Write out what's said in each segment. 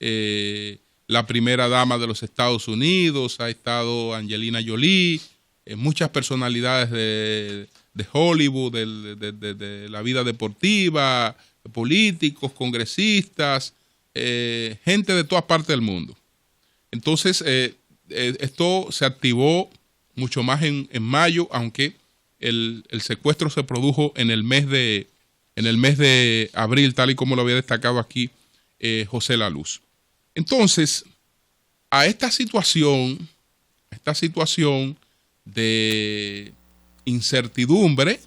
la primera dama de los Estados Unidos, ha estado Angelina Jolie, muchas personalidades de Hollywood, de la vida deportiva, políticos, congresistas, gente de todas partes del mundo. Entonces, esto se activó mucho más en mayo, aunque el secuestro se produjo en el mes de abril, tal y como lo había destacado aquí José La Luz. Entonces, a esta situación de incertidumbre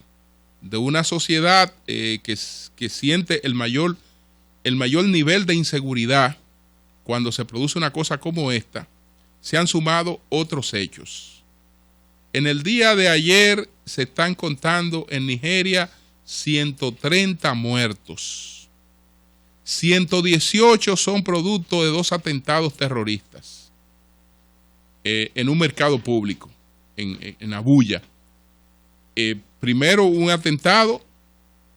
de una sociedad que siente el mayor nivel de inseguridad cuando se produce una cosa como esta, se han sumado otros hechos. En el día de ayer se están contando en Nigeria 130 muertos. 118 son producto de 2 atentados terroristas en un mercado público, en Abuya. Primero un atentado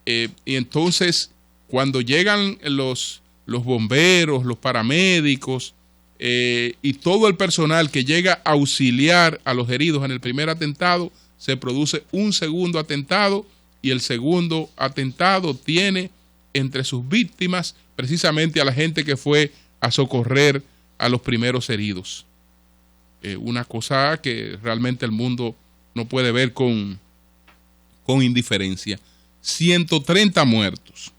y entonces cuando llegan los bomberos, los paramédicos y todo el personal que llega a auxiliar a los heridos en el primer atentado, se produce un segundo atentado y el segundo atentado tiene entre sus víctimas precisamente a la gente que fue a socorrer a los primeros heridos. Una cosa que realmente el mundo no puede ver con indiferencia. 130 muertos.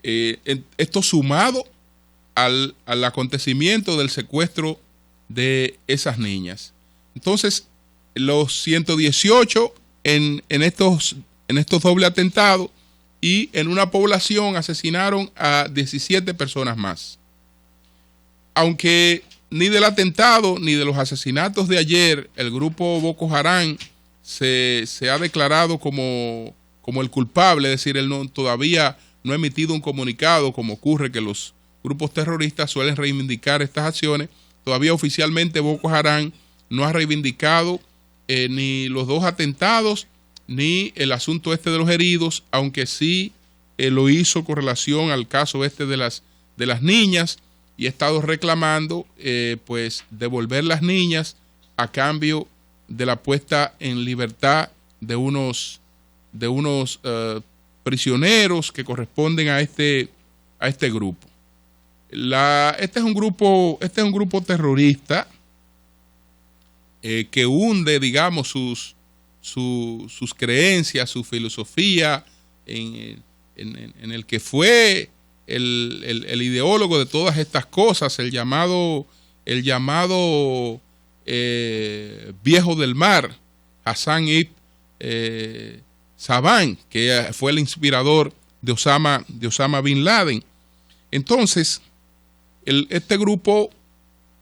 Esto sumado al acontecimiento del secuestro de esas niñas. Entonces, los 118 en estos doble atentados, y en una población asesinaron a 17 personas más. Aunque ni del atentado ni de los asesinatos de ayer el grupo Boko Haram se ha declarado como el culpable, es decir, él todavía no ha emitido un comunicado, como ocurre que los grupos terroristas suelen reivindicar estas acciones. Todavía oficialmente Boko Haram no ha reivindicado ni los 2 atentados ni el asunto de los heridos, aunque sí lo hizo con relación al caso de las niñas, y ha estado reclamando pues devolver las niñas a cambio de la puesta en libertad de unos prisioneros que corresponden a este grupo. Este es un grupo terrorista que hunde, digamos, sus creencias, su filosofía en el que fue el ideólogo de todas estas cosas, el llamado viejo del mar, Hassan ibn Saban, que fue el inspirador de Osama Bin Laden. Entonces, este grupo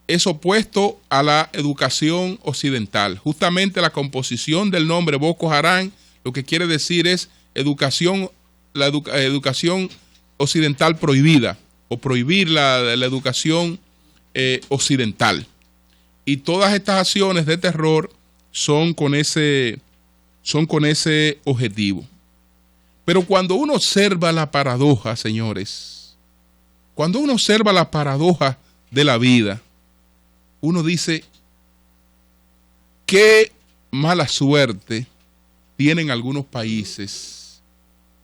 es opuesto a la educación occidental. Justamente la composición del nombre Boko Haram lo que quiere decir es educación occidental prohibida, o prohibir la educación occidental. Y todas estas acciones de terror son con ese objetivo. Pero cuando uno observa la paradoja, señores, cuando uno observa la paradoja de la vida, uno dice, qué mala suerte tienen algunos países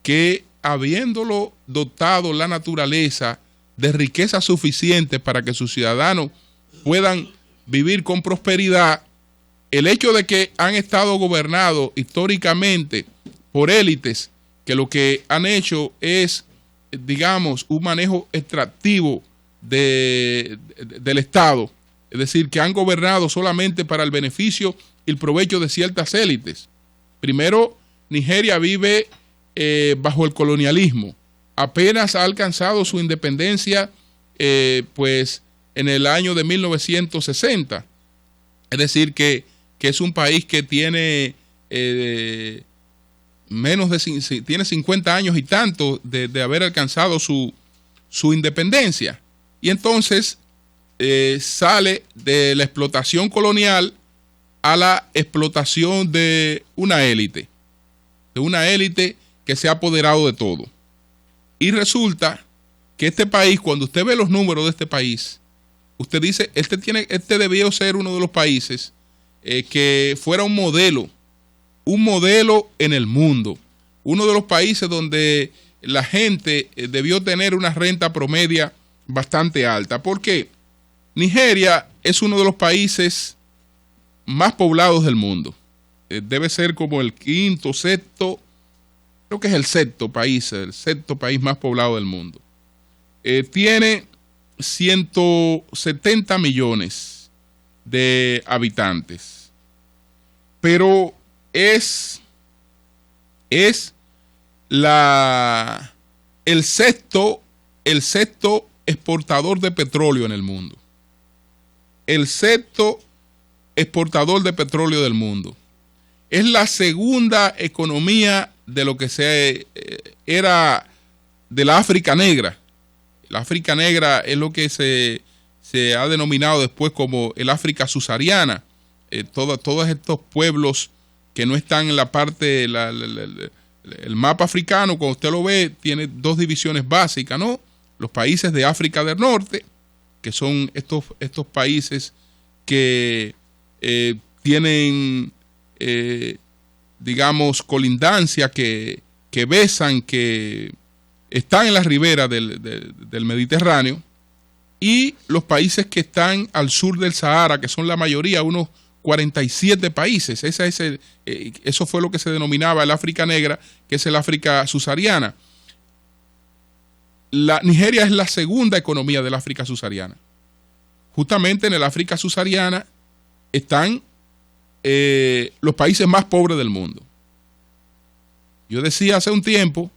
que, habiéndolo dotado la naturaleza de riqueza suficiente para que sus ciudadanos puedan vivir con prosperidad, el hecho de que han estado gobernados históricamente por élites que lo que han hecho es, digamos, un manejo extractivo del Estado, es decir, que han gobernado solamente para el beneficio y el provecho de ciertas élites. Primero, Nigeria vive bajo el colonialismo. Apenas ha alcanzado su independencia pues en el año de 1960. Es decir, que es un país que tiene tiene 50 años y tanto de haber alcanzado su independencia. Y entonces sale de la explotación colonial a la explotación de una élite que se ha apoderado de todo. Y resulta que este país, cuando usted ve los números de este país, usted dice, este debió ser uno de los países que fuera un modelo en el mundo, uno de los países donde la gente debió tener una renta promedia bastante alta. ¿Por qué? Nigeria es uno de los países más poblados del mundo. Debe ser como el quinto, sexto, creo que es el sexto país más poblado del mundo. Tiene 170 millones de habitantes, pero es el sexto exportador de petróleo en el mundo. El sexto exportador de petróleo del mundo. Es la segunda economía de lo que era de la África Negra. La África Negra es lo que se ha denominado después como el África subsahariana. Todos estos pueblos que no están en la parte, el mapa africano, cuando usted lo ve, tiene dos divisiones básicas, ¿no? Los países de África del Norte, que son estos países que tienen, digamos, colindancia, que besan, que están en la ribera del Mediterráneo, y los países que están al sur del Sahara, que son la mayoría, unos 47 países. Eso fue lo que se denominaba el África Negra, que es el África subsahariana. Nigeria es la segunda economía del África subsahariana. Justamente en el África subsahariana están los países más pobres del mundo. Yo decía hace un tiempo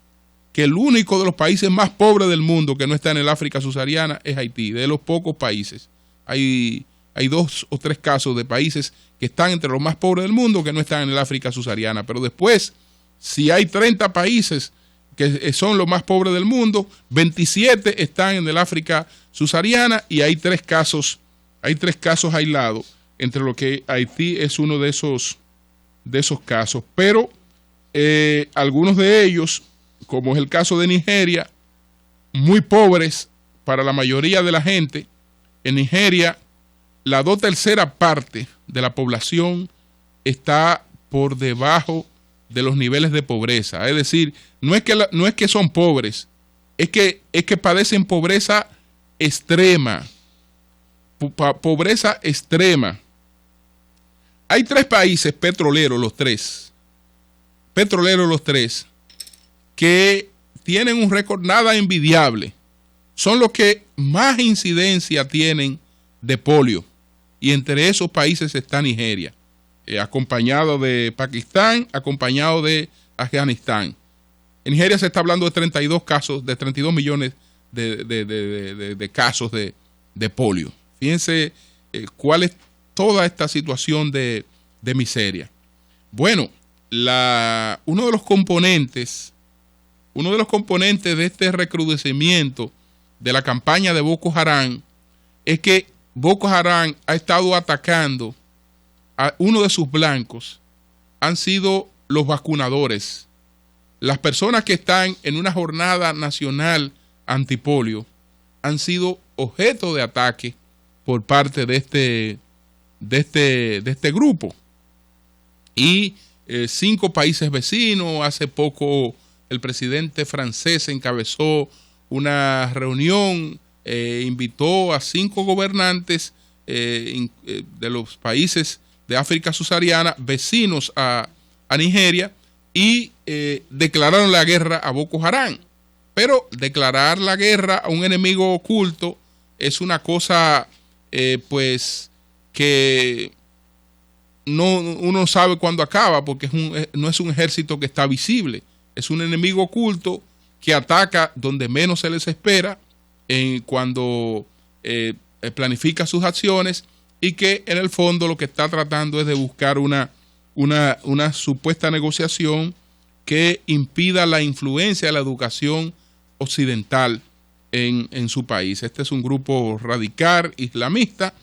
que el único de los países más pobres del mundo que no está en el África subsahariana es Haití, de los pocos países. Hay 2 o 3 casos de países que están entre los más pobres del mundo que no están en el África subsahariana. Pero después, si hay 30 países que son los más pobres del mundo, 27 están en el África subsahariana, y hay 3 casos aislados, entre lo que Haití es uno de esos casos. Pero algunos de ellos, como es el caso de Nigeria, muy pobres para la mayoría de la gente. En Nigeria, la 2/3 parte de la población está por debajo de los niveles de pobreza. Es decir, no es que son pobres, es que padecen pobreza extrema. Pobreza extrema. Hay 3 países petroleros, los tres, que tienen un récord nada envidiable. Son los que más incidencia tienen de polio. Y entre esos países está Nigeria, acompañado de Pakistán, acompañado de Afganistán. En Nigeria se está hablando de 32 millones de casos de polio. Fíjense cuál es toda esta situación de miseria. Bueno, uno de los componentes de este recrudecimiento de la campaña de Boko Haram es que Boko Haram ha estado atacando a uno de sus blancos. Han sido los vacunadores. Las personas que están en una jornada nacional antipolio han sido objeto de ataque por parte de este grupo. Y 5 países vecinos, hace poco el presidente francés encabezó una reunión, invitó a 5 gobernantes de los países de África subsahariana, vecinos a Nigeria, y declararon la guerra a Boko Haram. Pero declarar la guerra a un enemigo oculto es una cosa pues que uno sabe cuándo acaba, porque no es un ejército que está visible, es un enemigo oculto que ataca donde menos se les espera, cuando planifica sus acciones, y que en el fondo lo que está tratando es de buscar una supuesta negociación que impida la influencia de la educación occidental en su país. Este es un grupo radical islamista,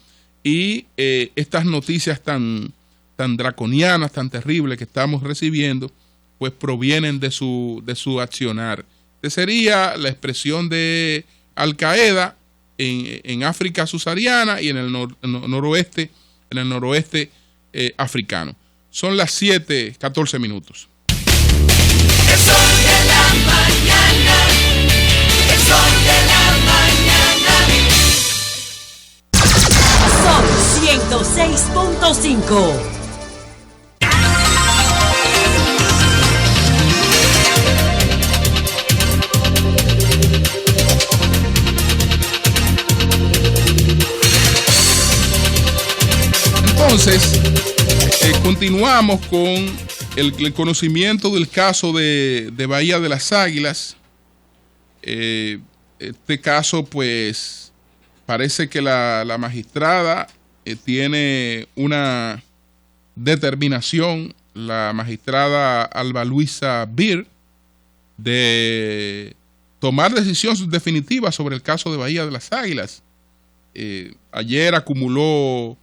y estas noticias tan draconianas, tan terribles que estamos recibiendo, pues provienen de su accionar. Esta sería la expresión de Al Qaeda en África subsahariana y en el noroeste africano. Son las 7:14 minutos. El sol de la mañana, el sol de la mañana. Son 106.5. Entonces, continuamos con el conocimiento del caso de Bahía de las Águilas. Este caso, pues, parece que la magistrada tiene una determinación, la magistrada Alba Luisa Bir, de tomar decisión definitiva sobre el caso de Bahía de las Águilas. Ayer acumuló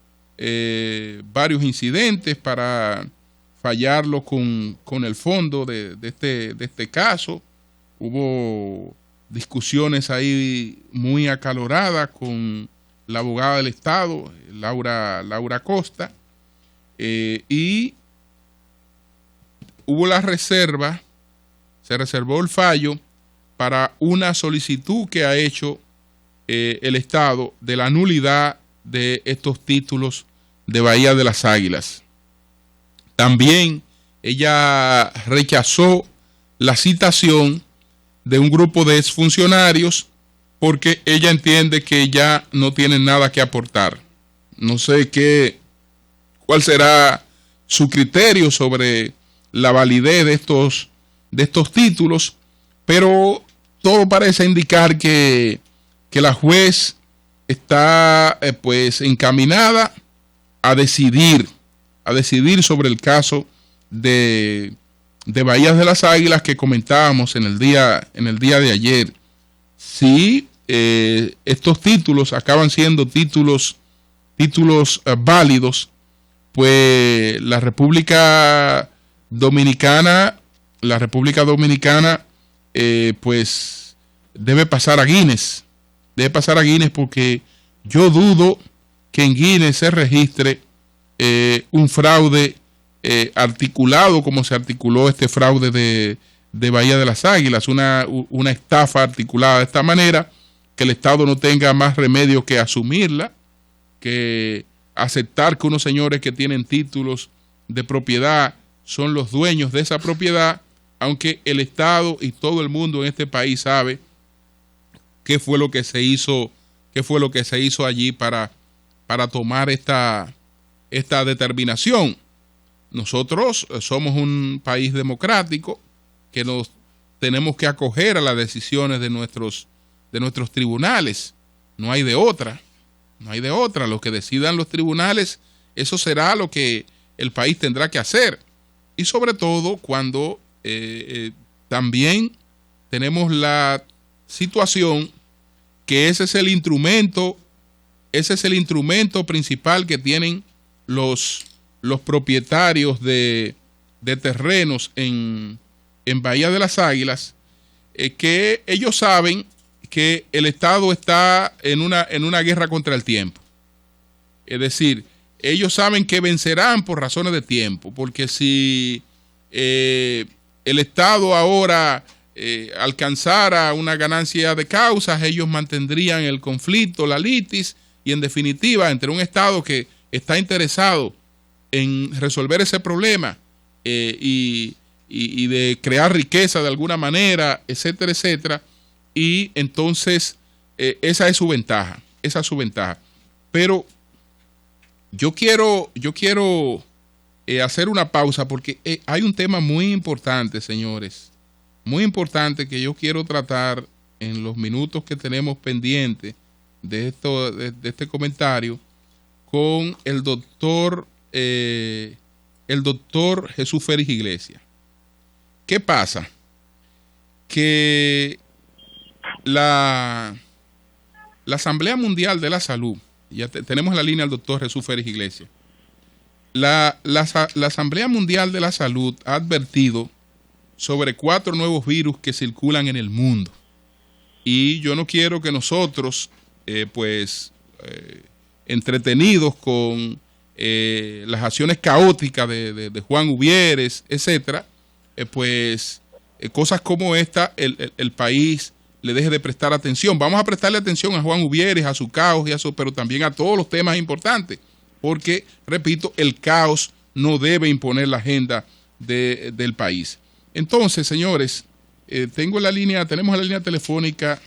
varios incidentes para fallarlo con el fondo de este caso. Hubo discusiones ahí muy acaloradas con la abogada del Estado, Laura Costa, y hubo la reserva, se reservó el fallo para una solicitud que ha hecho el Estado de la nulidad de estos títulos de Bahía de las Águilas. También ella rechazó la citación de un grupo de exfuncionarios porque ella entiende que ya no tienen nada que aportar. No sé cuál será su criterio sobre la validez de estos títulos, pero todo parece indicar que la juez está pues encaminada a decidir sobre el caso de Bahías de las Águilas que comentábamos en el día de ayer. Si estos títulos acaban siendo títulos válidos, pues la República Dominicana pues debe pasar a Guinness. Porque yo dudo que en Guinness se registre un fraude articulado como se articuló este fraude de Bahía de las Águilas, una estafa articulada de esta manera, que el Estado no tenga más remedio que asumirla, que aceptar que unos señores que tienen títulos de propiedad son los dueños de esa propiedad, aunque el Estado y todo el mundo en este país sabe qué fue lo que se hizo allí para tomar esta determinación. Nosotros somos un país democrático que nos tenemos que acoger a las decisiones de nuestros tribunales. No hay de otra. Lo que decidan los tribunales, eso será lo que el país tendrá que hacer. Y sobre todo cuando también tenemos la situación que ese es el instrumento principal que tienen los propietarios de terrenos en Bahía de las Águilas, que ellos saben que el Estado está en una guerra contra el tiempo. Es decir, ellos saben que vencerán por razones de tiempo, porque si el Estado ahora alcanzara una ganancia de causas, ellos mantendrían el conflicto, la litis, y en definitiva, entre un Estado que está interesado en resolver ese problema y de crear riqueza de alguna manera, etcétera, etcétera, y entonces esa es su ventaja. Pero yo quiero hacer una pausa porque hay un tema muy importante, señores, muy importante que yo quiero tratar en los minutos que tenemos pendientes de este comentario con el doctor Jesús Félix Iglesias. ¿Qué pasa? Que la Asamblea Mundial de la Salud, ya tenemos en la línea al doctor Jesús Félix Iglesias, la Asamblea Mundial de la Salud ha advertido sobre 4 nuevos virus que circulan en el mundo. y yo no quiero que nosotros, entretenidos con las acciones caóticas de Juan Uvieres, etcétera, cosas como esta, el país le deje de prestar atención. Vamos a prestarle atención a Juan Uvieres, a su caos y a eso, pero también a todos los temas importantes, porque, repito, el caos no debe imponer la agenda del país. Entonces, señores, tenemos en la línea telefónica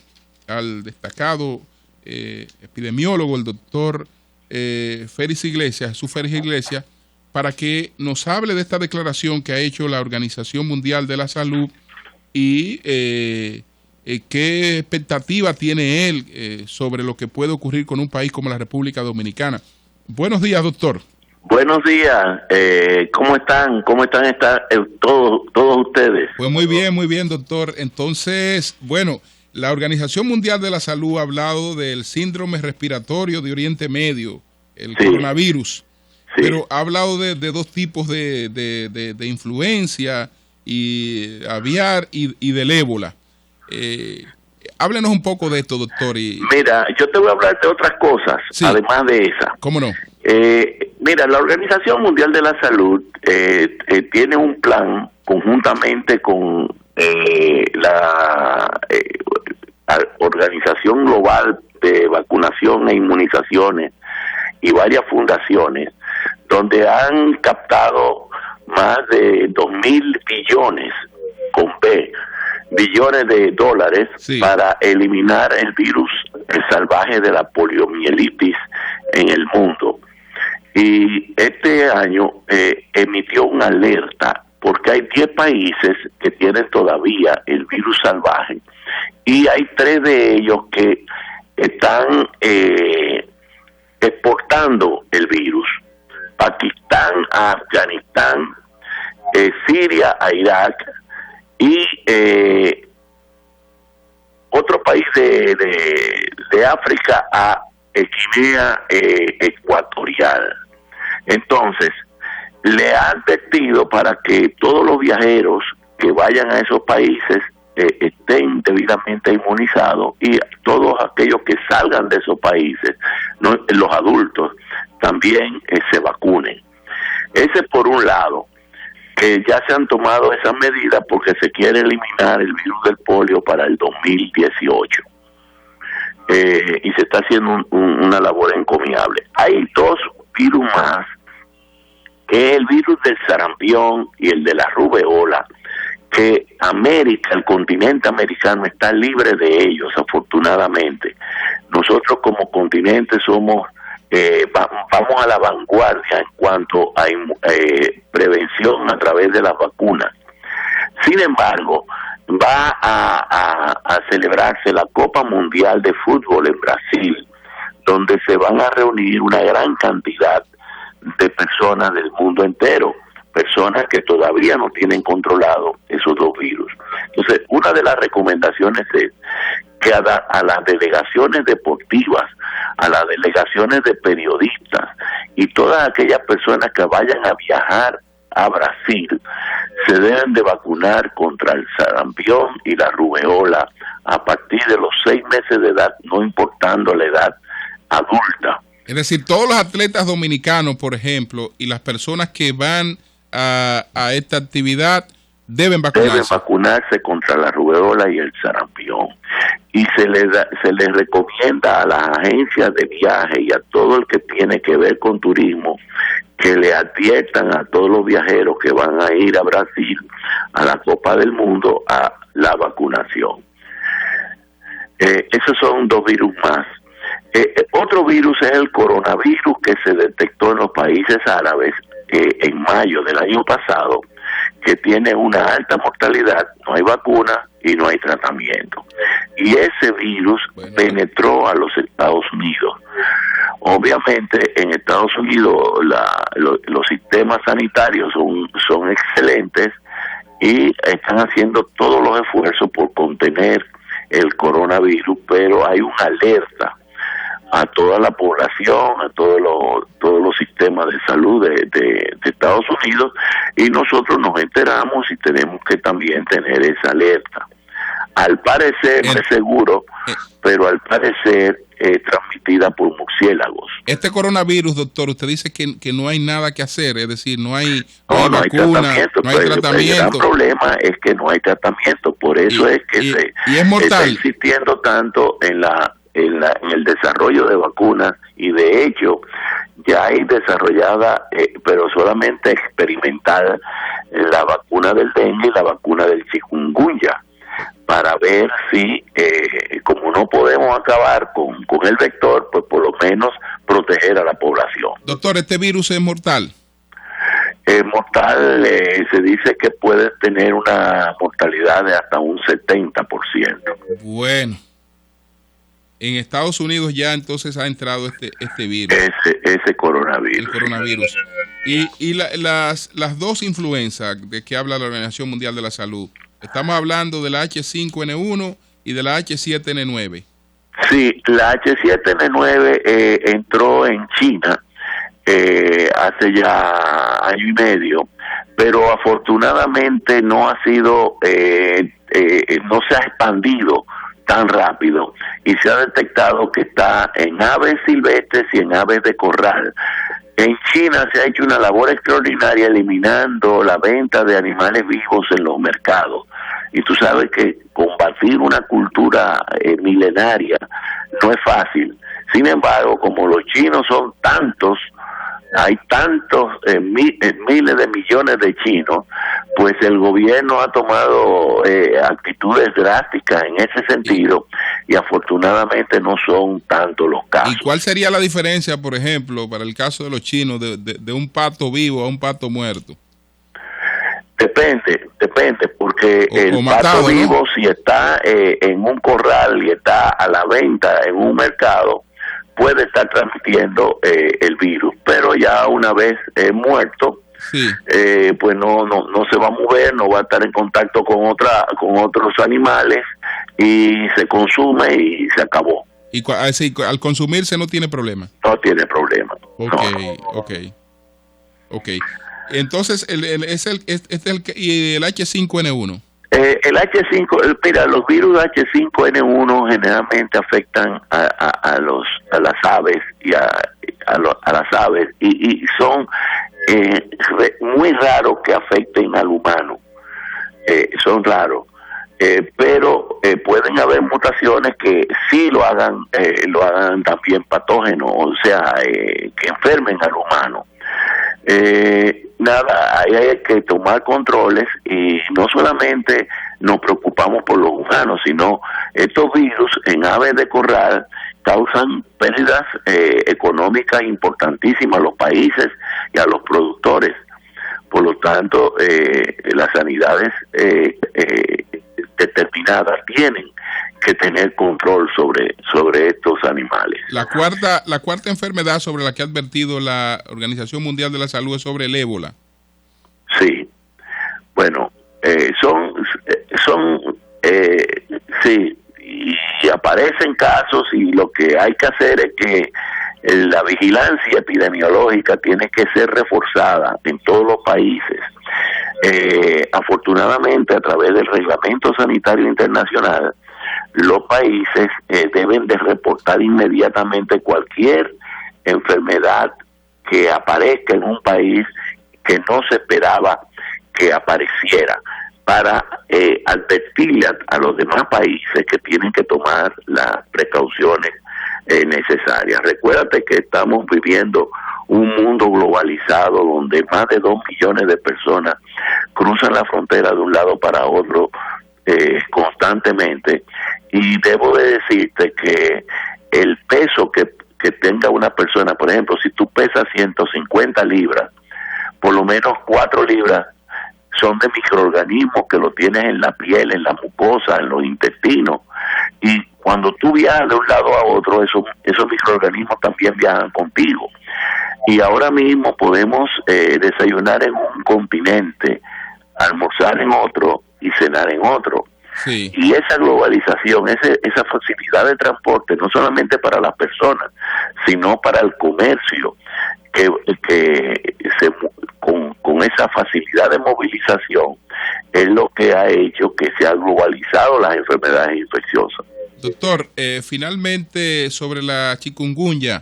al destacado epidemiólogo, el doctor Félix Iglesias, Jesús Félix Iglesias, para que nos hable de esta declaración que ha hecho la Organización Mundial de la Salud y qué expectativa tiene él sobre lo que puede ocurrir con un país como la República Dominicana. Buenos días, doctor. Buenos días, ¿cómo están? ¿Cómo están todos ustedes? Pues muy bien, doctor. Entonces, bueno, la Organización Mundial de la Salud ha hablado del síndrome respiratorio de Oriente Medio, el coronavirus, pero ha hablado de dos tipos de influencia, y aviar y del ébola. Háblenos un poco de esto, doctor. Mira, yo te voy a hablar de otras cosas, además de esa. ¿Cómo no? Mira, la Organización Mundial de la Salud tiene un plan conjuntamente con la Organización Global de Vacunación e Inmunizaciones y varias fundaciones, donde han captado más de 2.000 billones, con B, billones de dólares para eliminar el virus salvaje de la poliomielitis en el mundo. Y este año emitió una alerta porque hay 10 países que tienen todavía el virus salvaje y hay 3 de ellos que están exportando el virus: Pakistán a Afganistán, Siria a Irak y otro país de África a Guinea Ecuatorial. Entonces, le ha advertido para que todos los viajeros que vayan a esos países estén debidamente inmunizados y todos aquellos que salgan de esos países, los adultos, también se vacunen. Ese por un lado, que ya se han tomado esas medidas porque se quiere eliminar el virus del polio para el 2018. Y se está haciendo una labor encomiable. Hay 2 virus más, que es el virus del sarampión y el de la rubeola, que América, el continente americano, está libre de ellos, afortunadamente. Nosotros como continente somos, vamos a la vanguardia en cuanto a prevención a través de las vacunas. Sin embargo, va a celebrarse la Copa Mundial de Fútbol en Brasil, donde se van a reunir una gran cantidad de personas del mundo entero, personas que todavía no tienen controlado esos 2 virus. Entonces, una de las recomendaciones es que a las delegaciones deportivas, a las delegaciones de periodistas y todas aquellas personas que vayan a viajar a Brasil se deben de vacunar contra el sarampión y la rubeola a partir de los 6 meses de edad, no importando la edad adulta. Es decir, todos los atletas dominicanos, por ejemplo, y las personas que van a esta actividad deben vacunarse. Deben vacunarse contra la rubeola y el sarampión. Y se les recomienda a las agencias de viaje y a todo el que tiene que ver con turismo que le adviertan a todos los viajeros que van a ir a Brasil a la Copa del Mundo a la vacunación. Esos son 2 virus más. Otro virus es el coronavirus, que se detectó en los países árabes en mayo del año pasado, que tiene una alta mortalidad, no hay vacuna y no hay tratamiento. Y ese virus penetró a los Estados Unidos. Obviamente en Estados Unidos los sistemas sanitarios son excelentes y están haciendo todos los esfuerzos por contener el coronavirus, pero hay una alerta a toda la población, a todos los sistemas de salud de Estados Unidos, y nosotros nos enteramos y tenemos que también tener esa alerta. al parecer, no es seguro, pero al parecer transmitida por murciélagos. Este coronavirus, doctor, usted dice que no hay nada que hacer, es decir, no hay vacuna, tratamiento, no hay tratamiento. El gran problema es que no hay tratamiento, por eso es que se es mortal. Está insistiendo tanto en el desarrollo de vacunas, y de hecho ya hay desarrollada, pero solamente experimental, la vacuna del dengue y la vacuna del chikungunya, para ver si, como no podemos acabar con el vector, pues por lo menos proteger a la población. Doctor, ¿este virus es mortal? Mortal, se dice que puede tener una mortalidad de hasta un 70%. Bueno, en Estados Unidos ya entonces ha entrado este virus. Ese coronavirus. El coronavirus. Y las dos influencias de que habla la Organización Mundial de la Salud. Estamos hablando de la H5N1 y de la H7N9. Sí, la H7N9 entró en China hace ya año y medio, pero afortunadamente no ha sido, no se ha expandido tan rápido, y se ha detectado que está en aves silvestres y en aves de corral. En China se ha hecho una labor extraordinaria eliminando la venta de animales vivos en los mercados. Y tú sabes que combatir una cultura milenaria no es fácil. Sin embargo, como los chinos son tantos, hay tantos miles de millones de chinos, pues el gobierno ha tomado actitudes drásticas en ese sentido, y afortunadamente no son tantos los casos. ¿Y cuál sería la diferencia, por ejemplo, para el caso de los chinos, de un pato vivo a un pato muerto? Depende, porque el matado, pato vivo, ¿no? Si está en un corral y está a la venta en un mercado, puede estar transmitiendo el virus, pero ya una vez muerto, sí, pues no se va a mover, no va a estar en contacto con otros animales, y se consume y se acabó. Y al consumirse no tiene problema. No tiene problema. Ok. Entonces, y el H5N1. El H5, mira, los virus H5N1 generalmente afectan a las aves y a las aves, y son muy raros que afecten al humano. Son raros. Pero pueden haber mutaciones que sí lo hagan también patógeno, o sea, que enfermen al humano. Ahí hay que tomar controles, y no solamente nos preocupamos por los humanos, sino estos virus en aves de corral causan pérdidas económicas importantísimas a los países y a los productores. Por lo tanto, las sanidades determinadas tienen que tener control sobre estos animales. La cuarta enfermedad sobre la que ha advertido la Organización Mundial de la Salud es sobre el ébola. Sí, bueno, sí, y aparecen casos, y lo que hay que hacer es que la vigilancia epidemiológica tiene que ser reforzada en todos los países. Afortunadamente, a través del Reglamento Sanitario Internacional, los países deben de reportar inmediatamente cualquier enfermedad que aparezca en un país que no se esperaba que apareciera, para advertirle a los demás países que tienen que tomar las precauciones necesarias. Recuérdate que estamos viviendo un mundo globalizado donde más de 2 millones de personas cruzan la frontera de un lado para otro constantemente, y debo de decirte que el peso que tenga una persona, por ejemplo, si tú pesas 150 libras, por lo menos 4 libras son de microorganismos que lo tienes en la piel, en la mucosa, en los intestinos, y cuando tú viajas de un lado a otro, esos microorganismos también viajan contigo. Y ahora mismo podemos desayunar en un continente, almorzar en otro y cenar en otro. Sí. Y esa globalización, esa facilidad de transporte, no solamente para las personas, sino para el comercio, que con esa facilidad de movilización es lo que ha hecho que se han globalizado las enfermedades infecciosas. Doctor, finalmente sobre la chikungunya,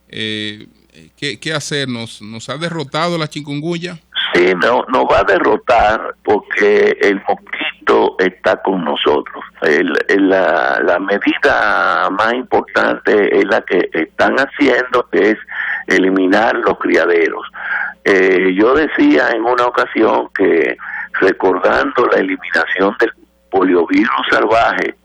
¿qué hacer? ¿Nos ha derrotado la chikungunya? Sí, no va a derrotar porque el mosquito está con nosotros. La medida más importante es la que están haciendo, que es eliminar los criaderos. Yo decía en una ocasión que, recordando la eliminación del poliovirus salvaje,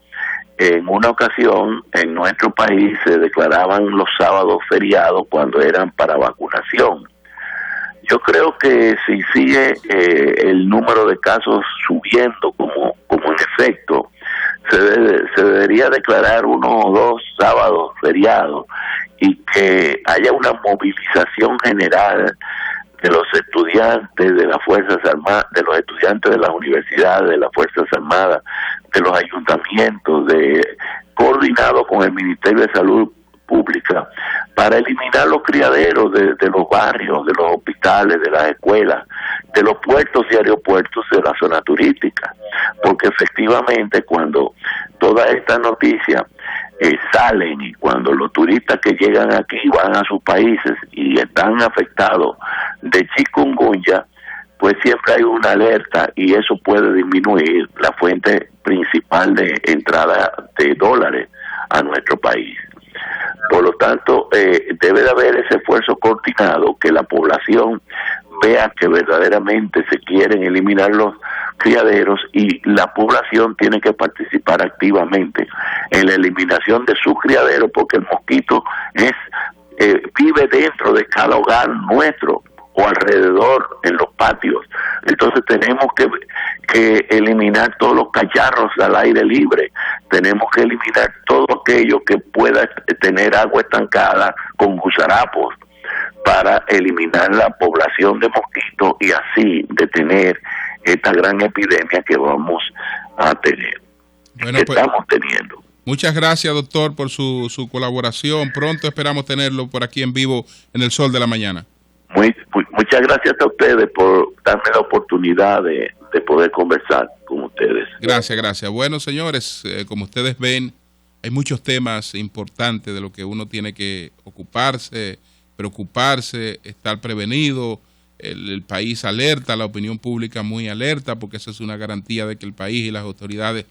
en una ocasión en nuestro país se declaraban los sábados feriados cuando eran para vacunación. Yo creo que si sigue el número de casos subiendo como en efecto, se debería declarar 1 o 2 sábados feriados y que haya una movilización general de los estudiantes de las Fuerzas Armadas, de los estudiantes de las universidades, de las Fuerzas Armadas, de los ayuntamientos, coordinado con el Ministerio de Salud Pública, para eliminar los criaderos de los barrios, de los hospitales, de las escuelas, de los puertos y aeropuertos de la zona turística, porque efectivamente cuando todas estas noticias salen y cuando los turistas que llegan aquí van a sus países y están afectados de chikungunya, pues siempre hay una alerta y eso puede disminuir la fuente principal de entrada de dólares a nuestro país. Por lo tanto, debe de haber ese esfuerzo coordinado, que la población vea que verdaderamente se quieren eliminar los criaderos y la población tiene que participar activamente en la eliminación de sus criaderos, porque el mosquito vive dentro de cada hogar nuestro o alrededor en los patios. Entonces tenemos que eliminar todos los cacharros al aire libre, tenemos que eliminar todo aquello que pueda tener agua estancada con gusarapos para eliminar la población de mosquitos y así detener esta gran epidemia que vamos a tener, bueno, que estamos teniendo. Muchas gracias, doctor, por su colaboración. Pronto esperamos tenerlo por aquí en vivo en El Sol de la Mañana. Muchas gracias a ustedes por darme la oportunidad de poder conversar con ustedes. Gracias. Bueno, señores, como ustedes ven, hay muchos temas importantes de lo que uno tiene que ocuparse, preocuparse, estar prevenido. El país alerta, la opinión pública muy alerta, porque esa es una garantía de que el país y las autoridades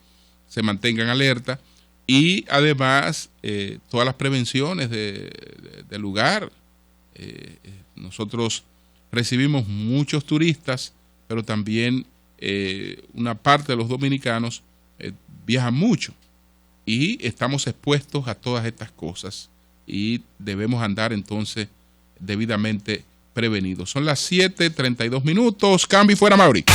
se mantengan alerta. Y además, todas las prevenciones del lugar. Nosotros recibimos muchos turistas, pero también una parte de los dominicanos viajan mucho y estamos expuestos a todas estas cosas y debemos andar entonces debidamente prevenidos. Son las 7:32. Cambio y fuera, Mauri.